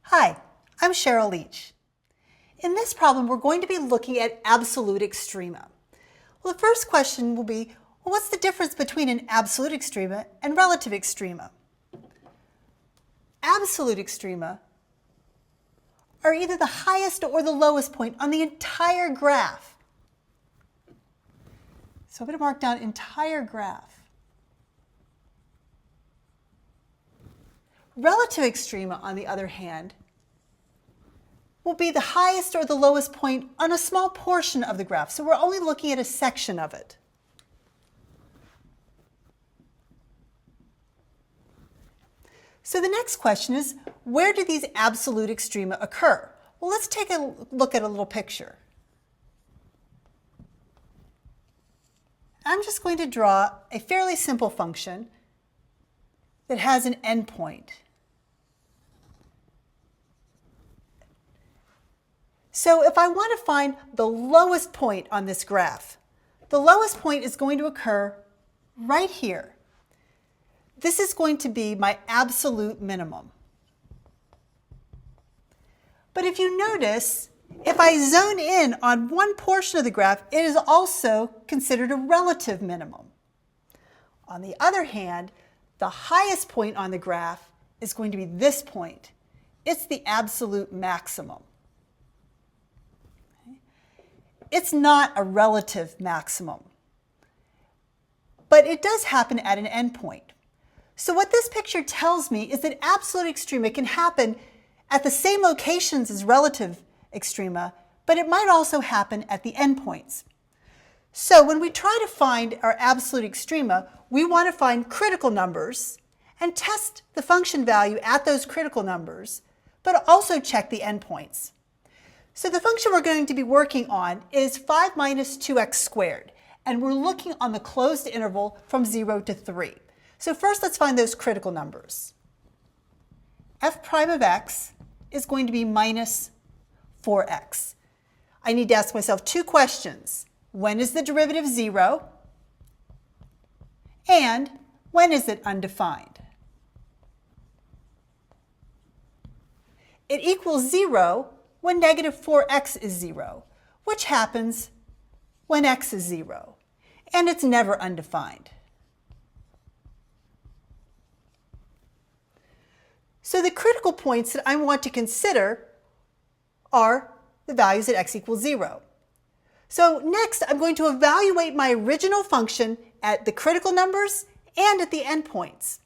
Hi, I'm Cheryl Leach. In this problem, we're going to be looking at absolute extrema. Well, the first question will be, well, what's the difference between an absolute extrema and relative extrema? Absolute extrema are either the highest or the lowest point on the entire graph. So I'm going to mark down entire graph. Relative extrema, on the other hand, will be the highest or the lowest point on a small portion of the graph. So we're only looking at a section of it. So the next question is, where do these absolute extrema occur? Well, let's take a look at a little picture. I'm just going to draw a fairly simple function that has an endpoint. So if I want to find the lowest point on this graph, the lowest point is going to occur right here. This is going to be my absolute minimum. But if you notice, if I zone in on one portion of the graph, it is also considered a relative minimum. On the other hand, the highest point on the graph is going to be this point. It's the absolute maximum. It's not a relative maximum, but it does happen at an endpoint. So what this picture tells me is that absolute extrema can happen at the same locations as relative extrema, but it might also happen at the endpoints. So when we try to find our absolute extrema, we want to find critical numbers and test the function value at those critical numbers, but also check the endpoints. So the function we're going to be working on is 5 minus 2x squared, and we're looking on the closed interval from 0 to 3. So first let's find those critical numbers. F prime of x is going to be minus 4x. I need to ask myself two questions. When is the derivative 0? And when is it undefined? It equals 0 when negative 4x is 0, which happens when x is 0, and it's never undefined. So the critical points that I want to consider are the values at x equals 0. So next, I'm going to evaluate my original function at the critical numbers and at the endpoints.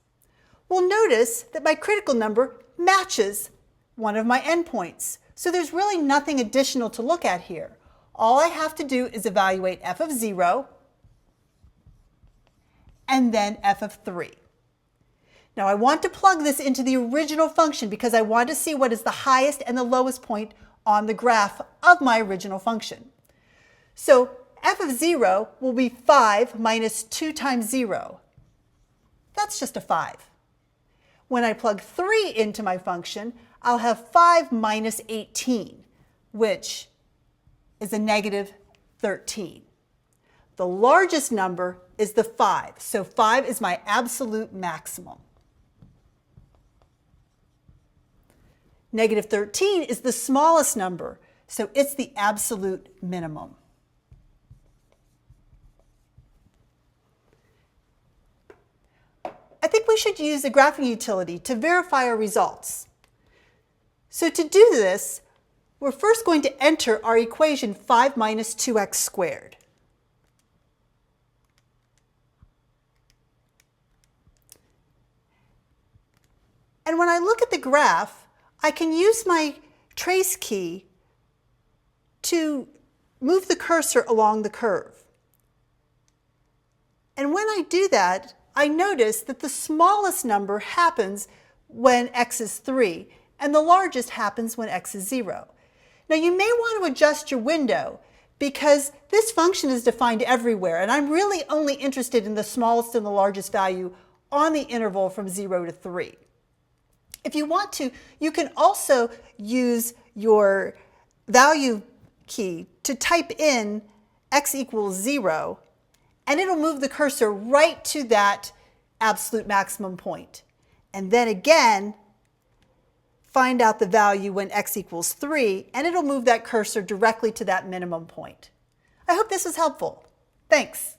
We'll notice that my critical number matches one of my endpoints. So there's really nothing additional to look at here. All I have to do is evaluate f of 0 and then f of 3. Now I want to plug this into the original function because I want to see what is the highest and the lowest point on the graph of my original function. So f of 0 will be 5 minus 2 times 0. That's just a 5. When I plug 3 into my function, I'll have 5 minus 18, which is a negative 13. The largest number is the 5, so 5 is my absolute maximum. Negative 13 is the smallest number, so it's the absolute minimum. I think we should use the graphing utility to verify our results. So to do this, we're first going to enter our equation 5 minus 2x squared. And when I look at the graph, I can use my trace key to move the cursor along the curve. And when I do that, I notice that the smallest number happens when x is 3, and the largest happens when x is 0. Now you may want to adjust your window because this function is defined everywhere, and I'm really only interested in the smallest and the largest value on the interval from 0 to 3. If you want to, you can also use your value key to type in x equals 0, and it'll move the cursor right to that absolute maximum point. And then again, find out the value when x equals 3, and it'll move that cursor directly to that minimum point. I hope this was helpful. Thanks.